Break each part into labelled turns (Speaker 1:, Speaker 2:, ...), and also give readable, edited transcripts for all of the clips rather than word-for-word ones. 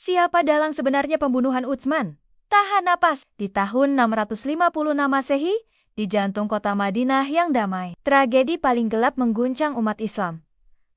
Speaker 1: Siapa dalang sebenarnya pembunuhan Utsman? Tahan napas. Di tahun 656 Masehi, di jantung kota Madinah yang damai, tragedi paling gelap mengguncang umat Islam.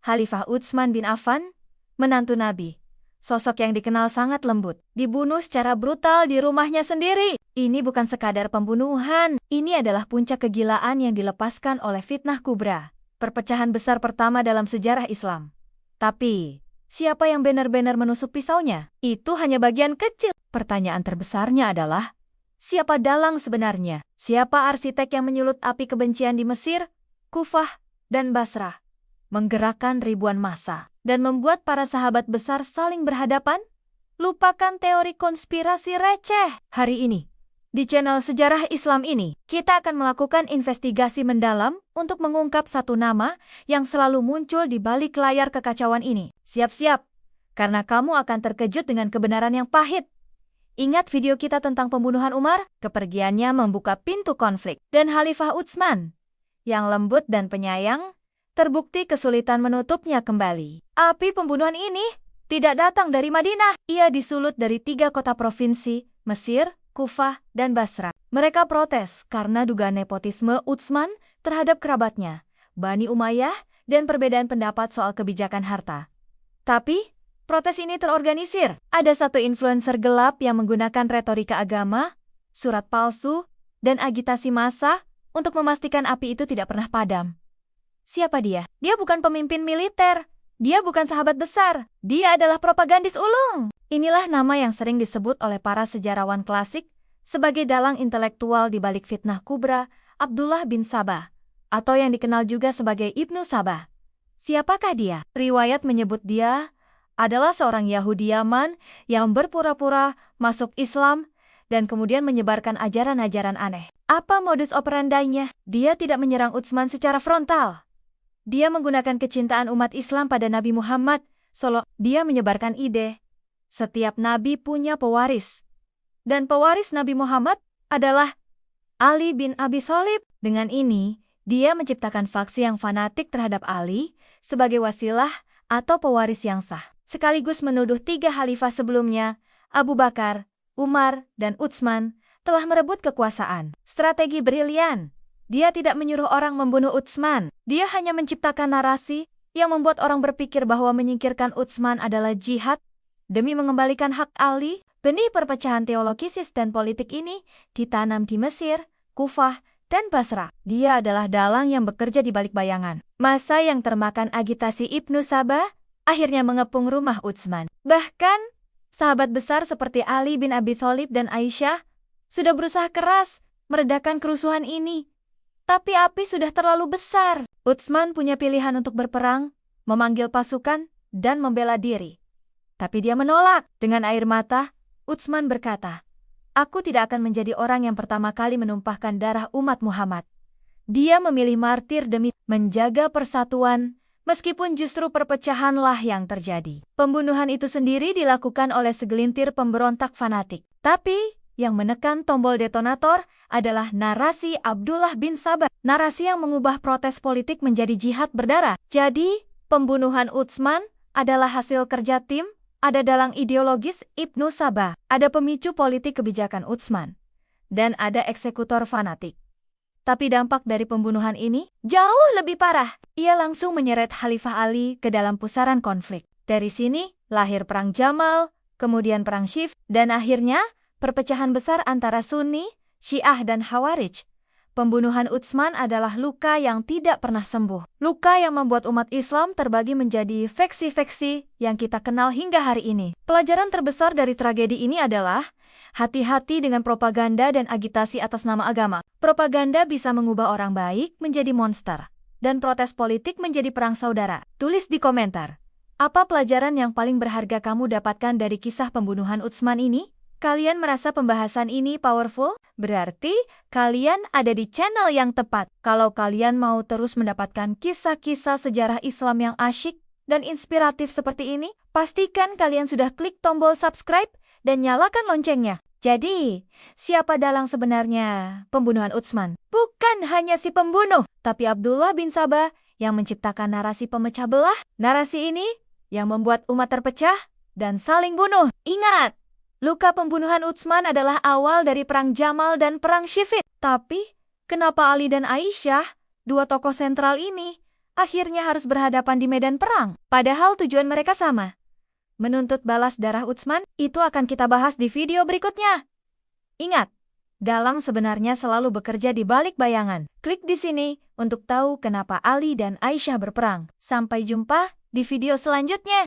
Speaker 1: Khalifah Utsman bin Affan, menantu Nabi, sosok yang dikenal sangat lembut, dibunuh secara brutal di rumahnya sendiri. Ini bukan sekadar pembunuhan, ini adalah puncak kegilaan yang dilepaskan oleh fitnah kubra, perpecahan besar pertama dalam sejarah Islam. Tapi, siapa yang benar-benar menusuk pisaunya? Itu hanya bagian kecil. Pertanyaan terbesarnya adalah, siapa dalang sebenarnya? Siapa arsitek yang menyulut api kebencian di Mesir, Kufah, dan Basrah, menggerakkan ribuan massa, dan membuat para sahabat besar saling berhadapan? Lupakan teori konspirasi receh. Hari ini, di channel Sejarah Islam ini, kita akan melakukan investigasi mendalam untuk mengungkap satu nama yang selalu muncul di balik layar kekacauan ini. Siap-siap, karena kamu akan terkejut dengan kebenaran yang pahit. Ingat video kita tentang pembunuhan Umar? Kepergiannya membuka pintu konflik. Dan Khalifah Utsman, yang lembut dan penyayang, terbukti kesulitan menutupnya kembali. Api pembunuhan ini tidak datang dari Madinah. Ia disulut dari 3 kota provinsi, Mesir, Kufah, dan Basrah. Mereka protes karena dugaan nepotisme Utsman terhadap kerabatnya, Bani Umayyah, dan perbedaan pendapat soal kebijakan harta. Tapi, protes ini terorganisir. Ada satu influencer gelap yang menggunakan retorika agama, surat palsu, dan agitasi massa untuk memastikan api itu tidak pernah padam. Siapa dia? Dia bukan pemimpin militer. Dia bukan sahabat besar. Dia adalah propagandis ulung. Inilah nama yang sering disebut oleh para sejarawan klasik sebagai dalang intelektual di balik fitnah kubra, Abdullah bin Sabah, atau yang dikenal juga sebagai Ibnu Sabah. Siapakah dia? Riwayat menyebut dia adalah seorang Yahudi Yaman yang berpura-pura masuk Islam dan kemudian menyebarkan ajaran-ajaran aneh. Apa modus operandainya? Dia tidak menyerang Utsman secara frontal. Dia menggunakan kecintaan umat Islam pada Nabi Muhammad SAW. Dia menyebarkan ide, setiap nabi punya pewaris. Dan pewaris Nabi Muhammad adalah Ali bin Abi Thalib. Dengan ini, dia menciptakan faksi yang fanatik terhadap Ali sebagai wasilah atau pewaris yang sah. Sekaligus menuduh 3 khalifah sebelumnya, Abu Bakar, Umar, dan Utsman, telah merebut kekuasaan. Strategi brilian. Dia tidak menyuruh orang membunuh Utsman. Dia hanya menciptakan narasi yang membuat orang berpikir bahwa menyingkirkan Utsman adalah jihad demi mengembalikan hak Ali. Benih perpecahan teologis dan politik ini ditanam di Mesir, Kufah, dan Basrah. Dia adalah dalang yang bekerja di balik bayangan. Masa yang termakan agitasi Ibnu Sabah akhirnya mengepung rumah Utsman. Bahkan, sahabat besar seperti Ali bin Abi Thalib dan Aisyah sudah berusaha keras meredakan kerusuhan ini. Tapi api sudah terlalu besar. Utsman punya pilihan untuk berperang, memanggil pasukan, dan membela diri. Tapi dia menolak. Dengan air mata, Utsman berkata, "Aku tidak akan menjadi orang yang pertama kali menumpahkan darah umat Muhammad." Dia memilih martir demi menjaga persatuan, meskipun justru perpecahanlah yang terjadi. Pembunuhan itu sendiri dilakukan oleh segelintir pemberontak fanatik. Tapi, yang menekan tombol detonator adalah narasi Abdullah bin Sabah. Narasi yang mengubah protes politik menjadi jihad berdarah. Jadi, pembunuhan Utsman adalah hasil kerja tim, ada dalang ideologis Ibnu Sabah, ada pemicu politik kebijakan Utsman, dan ada eksekutor fanatik. Tapi dampak dari pembunuhan ini jauh lebih parah. Ia langsung menyeret Khalifah Ali ke dalam pusaran konflik. Dari sini, lahir Perang Jamal, kemudian Perang Siffin, dan akhirnya perpecahan besar antara Sunni, Syiah, dan Khawarij. Pembunuhan Utsman adalah luka yang tidak pernah sembuh. Luka yang membuat umat Islam terbagi menjadi faksi-faksi yang kita kenal hingga hari ini. Pelajaran terbesar dari tragedi ini adalah hati-hati dengan propaganda dan agitasi atas nama agama. Propaganda bisa mengubah orang baik menjadi monster, dan protes politik menjadi perang saudara. Tulis di komentar, apa pelajaran yang paling berharga kamu dapatkan dari kisah pembunuhan Utsman ini? Kalian merasa pembahasan ini powerful? Berarti kalian ada di channel yang tepat. Kalau kalian mau terus mendapatkan kisah-kisah sejarah Islam yang asyik dan inspiratif seperti ini, pastikan kalian sudah klik tombol subscribe dan nyalakan loncengnya. Jadi, siapa dalang sebenarnya pembunuhan Utsman? Bukan hanya si pembunuh, tapi Abdullah bin Sabah yang menciptakan narasi pemecah belah. Narasi ini yang membuat umat terpecah dan saling bunuh. Ingat, luka pembunuhan Utsman adalah awal dari perang Jamal dan perang Siffin. Tapi, kenapa Ali dan Aisyah, dua tokoh sentral ini, akhirnya harus berhadapan di medan perang? Padahal tujuan mereka sama. Menuntut balas darah Utsman, itu akan kita bahas di video berikutnya. Ingat, dalang sebenarnya selalu bekerja di balik bayangan. Klik di sini untuk tahu kenapa Ali dan Aisyah berperang. Sampai jumpa di video selanjutnya.